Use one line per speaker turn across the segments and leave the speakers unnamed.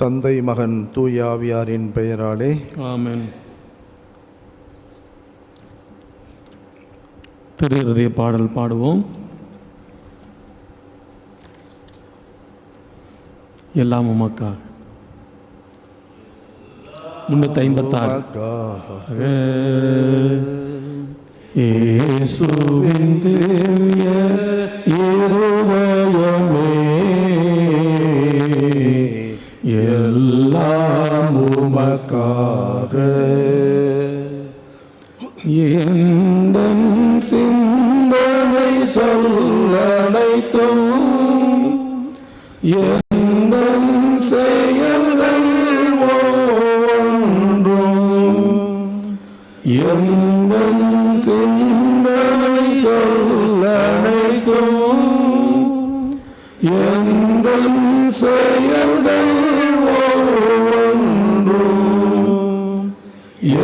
தந்தை மகன் தூய ஆவியாரின் பெயராலே
ஆமென். திரு இருதய பாடல் பாடுவோம். எல்லாம் உமக்காக. 356. இயேசுவின் திவ்ய இருதயமே, எல்லாம் உமக்காக. எந்தன் சிந்தனை சொல்லனைத்தும் எந்தன் செயல்கள் ஒன்றும் எந்தன் சிந்தனை சொல்லனைத்தும் எந்தன் செயல்கள்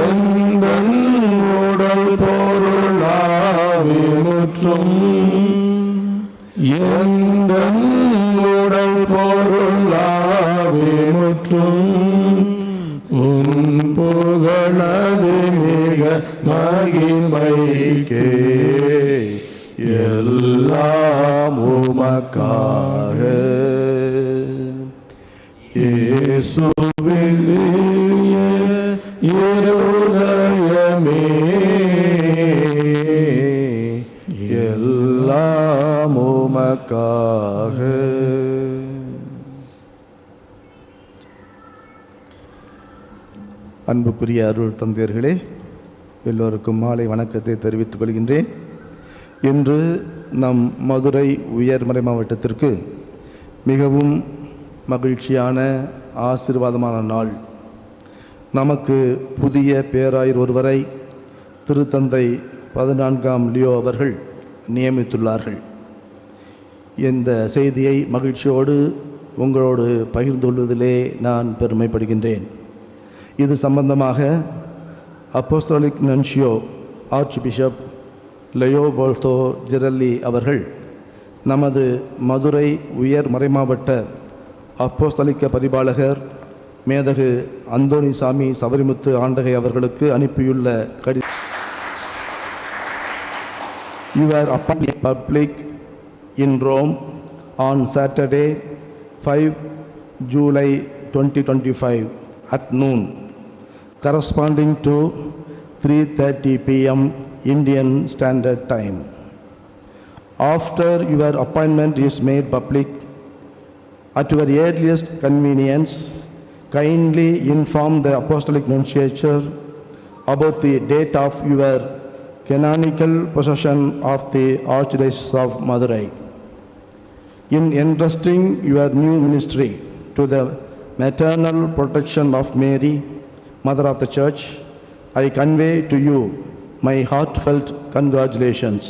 எந்தன் உடல் பொருளாவிமுற்றும் எந்தன் உடல் பொருளாவிமுற்றும் உன் புகழது மிக மகிமைக்கே, எல்லாம் உமக்காக. இயேசுவின் இருதயமே, எல்லாம் உமக்காக. அன்புக்குரிய அருள் தந்தையர்களே, எல்லோருக்கும் மாலை வணக்கத்தை தெரிவித்துக் கொள்கின்றேன். இன்று நம் மதுரை உயர்மறை மாவட்டத்திற்கு மிகவும் மகிழ்ச்சியான ஆசீர்வாதமான நாள். நமக்கு புதிய பேராயர் ஒருவரை திருத்தந்தை 14ஆம் லியோ அவர்கள் நியமித்துள்ளார்கள். இந்த செய்தியை மகிழ்ச்சியோடு உங்களோடு பகிர்ந்து கொள்வதிலே நான் பெருமைப்படுகின்றேன். இது சம்பந்தமாக அப்போஸ்தலிக் நன்ஷியோ ஆர்ச் பிஷப் லெயோபோல்தோ ஜெரல்லி அவர்கள் நமது மதுரை உயர் மறைமாவட்ட அப்போஸ்தலிக்க பரிபாலகர் மேதகு அந்தோணிசாமி சபரிமுத்து ஆண்டகை அவர்களுக்கு அனுப்பியுள்ள கடிதம். You were appointed public in Rome on Saturday, 5 July 2025 at noon, corresponding to 3:30 p.m. Indian Standard Time. After your appointment is made public, at your earliest convenience, kindly inform the Apostolic Nunciature about the date of your canonical possession of the Archdiocese of Madurai. In entrusting your new ministry to the maternal protection of Mary, Mother of the Church, I convey to you my heartfelt congratulations.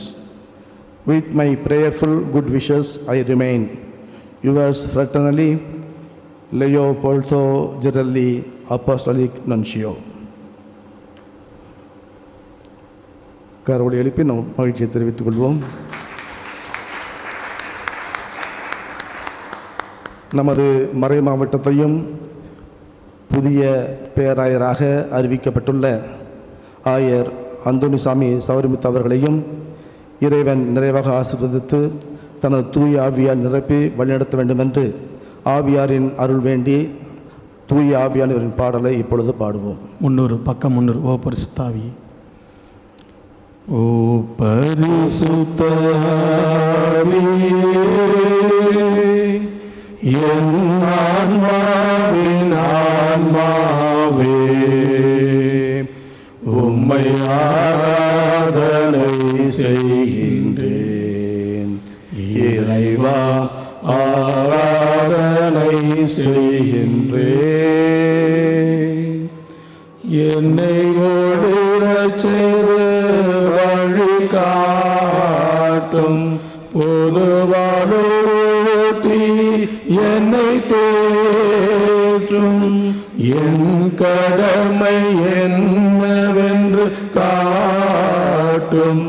With my prayerful good wishes, I remain yours fraternally, Leopoldo Gerelli, Apostolic Nuncio. கரவொலி எழுப்பி நாம் மகிழ்ச்சியை தெரிவித்துக் கொள்வோம். நமது மறை மாவட்டத்தையும் புதிய பேராயராக அறிவிக்கப்பட்டுள்ள ஆயர் அந்தோணிசாமி சபரிமுத்து அவர்களையும் இறைவன் நிறைவாக ஆசீர்வதித்து தனது தூய ஆவியால் நிரப்பி வழிநடத்த வேண்டும் என்று ஆவியாரின் அருள் வேண்டி தூய ஆவியானவரின் பாடலை இப்பொழுது பாடுவோம். 300 பக்கம் 300. ஓ பரிசுத்தாவி, ஓ பரிசுத்தாவியே, என் ஆன்மாவின் ஆன்மாவே, உம்மை ஆராதனை செய்கின்றேன். இறைவா, ஆராதனை செய்கின்றேன். என்னை ஓடிடச் செய்து வழி காட்டும் பொதுவாழூட்டி என்னை தேற்றும். என் கடமை என்னவென்று காட்டும்.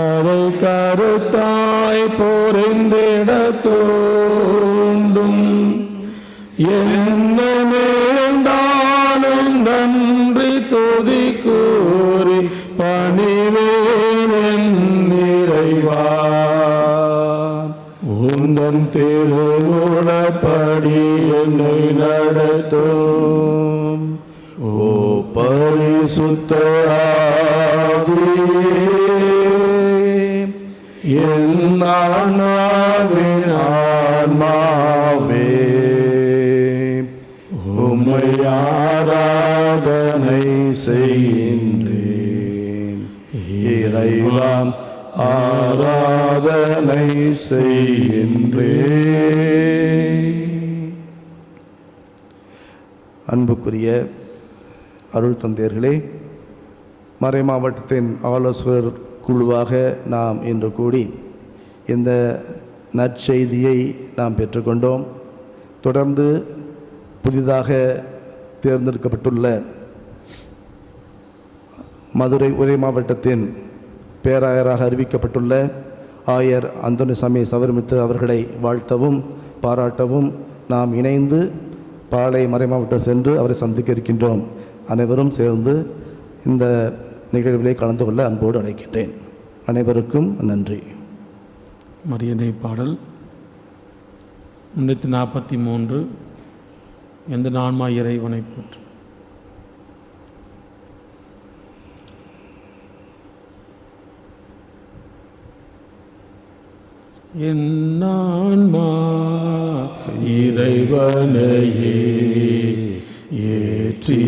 அதை கருத்தாய் பொறிந்திட தூண்டும். என்ன நேர்ந்தாலும் நன்றி துதி கூறி பணிவேன் இறைவா. உந்தன் திருவுளப்படி என்னை நடத்தும் ஓ பரிசுத்த ஆவியே, என் ஆன்மாவின் ஆன்மாவே, உம்மை ஆராதனை செய்கின்றேன். இறைவா ஆராதனை செய்கின்றேன். அன்புக்குரிய அருள் தந்தையர்களே, மறை மாவட்டத்தின் ஆலோசகர் குழுவாக நாம் இன்று கூடி இந்த நற்செய்தியை நாம் பெற்றுக்கொண்டோம். தொடர்ந்து புதிதாக தேர்ந்தெடுக்கப்பட்டுள்ள மதுரை உரை மாவட்டத்தின் பேராயராக அறிவிக்கப்பட்டுள்ள ஆயர் அந்தோனிசாமி சவரிமுத்து அவர்களை வாழ்த்தவும் பாராட்டவும் நாம் இணைந்து பாளை மறைமாவட்டம் சென்று அவரை சந்திக்க இருக்கின்றோம். அனைவரும் சேர்ந்து இந்த நிகழ்விலே கலந்து கொள்ள அன்போடு அழைக்கின்றேன். அனைவருக்கும் நன்றி. மரியனை பாடல் 343. எந்த ஆன்மா இறைவனை போற்று. என் ஆன்மா இறைவனையே ஏற்றி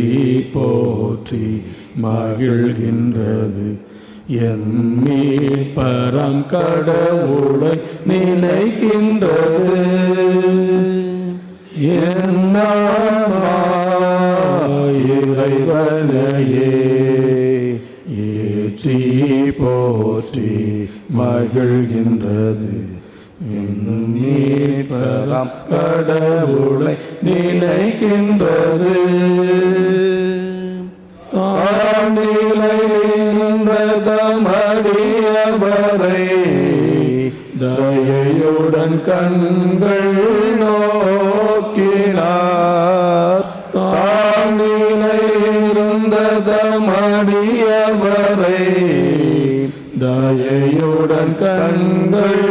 போற்றி மகிழ்கின்றது. என் மீட்பரம் கடவுளை நினைக்கின்றது. என் ஆன்மா இறைவனையே ஏற்றி போற்றி மகிழ்கின்றது. மீட்பரம் கடவுளை நினைக்கின்றது. அடியவரை தயையுடன் கண்கள் நோக்கினார். இருந்ததமடியவரை தயையுடன் கண்கள்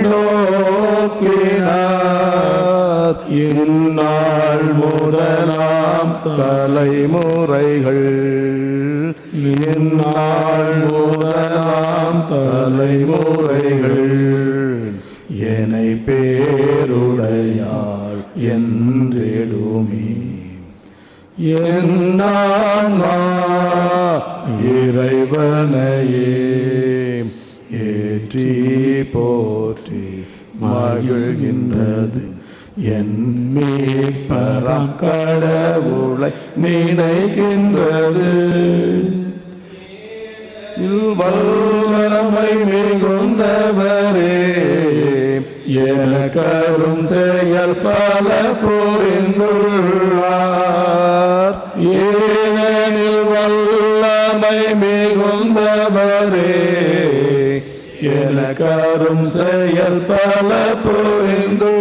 நோக்கினார். இந்நாள் முதலாம் தலைமுறைகள், இந்நாள் முதலாம் தலைமுறைகள் என்னை பேருடையாள் என்றெடுமே. என் ஆன்மா இறைவனையே ஏற்றி போற்றி மகிழ்கின்றது. என் மீட்பரம் கடவுளை நினைக்கின்றது. வல்லமை மிகுந்தவரே, எனக்கரும் செயல் பல புரிந்துள்ளார். ஏனெனில் வல்லமை மிகுந்தவரே, எனக்கரும் செயல் பல புரிந்துள்ளார்.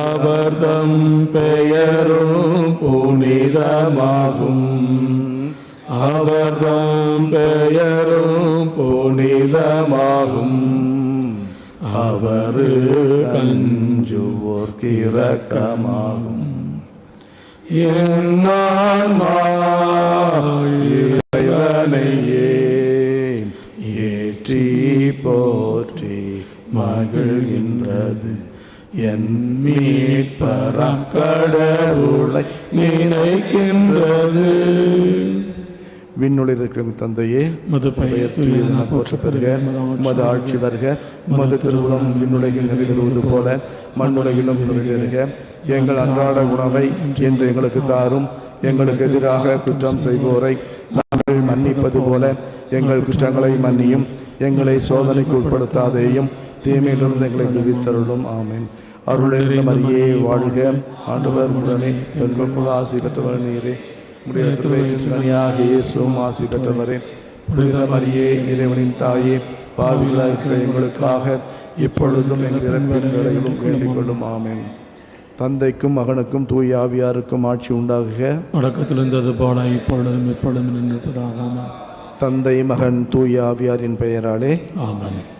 அவர்தம் பெயரும் புனிதமாகும், அவர்தம் பெயரும் புனிதமாகும். அவர் கஞ்சுவோர்க்கு இரக்கமாகும். என் ஆன்மா இறைவனையே ஏற்றி போற்றி மகிழ்கின்றது. என் மீட்பரம் கடவுளை நினைக்கின்றது.
விண்ணுளிர் இருக்கிற தந்தையே,
மது பெயர்
போற்ற பெறுக. மது ஆட்சி வருக. மது திருவுளம் விண்ணுலகில் நிறைவேறுவது போல மண்ணுலகிலும் நிறைவேறுக. எங்கள் அன்றாட உணவை என்று எங்களுக்கு தாரும். எங்களுக்கு எதிராக குற்றம் செய்வோரை நாங்கள் மன்னிப்பது போல எங்கள் குற்றங்களை மன்னியும். எங்களை சோதனைக்கு உட்படுத்தாதேயும், தீமையிலிருந்து எங்களை விடுவித்தருளும். ஆமென். அருளிருந்த மரியே வாழ்க. ஆண்டவர் உடனே பெண்கள் ஆசி பெற்றவர் நீரே. முடியாத இயேசுவும் ஆசி பெற்றவரே. புனித மரியே, இறைவனின் தாயே, பாவிகளாக இருக்கிற எங்களுக்காக இப்பொழுதும் எங்கள் இறப்பின் வேளையிலும் வேண்டிக் கொள்ளும். ஆமென். தந்தைக்கும் மகனுக்கும் தூய ஆவியாருக்கும் ஆட்சி உண்டாகுக.
தொடக்கத்தில் இருந்தது போல இப்பொழுதும் எப்பொழுதும் நிற்பதாக.
தந்தை மகன் தூய ஆவியாரின் பெயராலே
ஆமென்.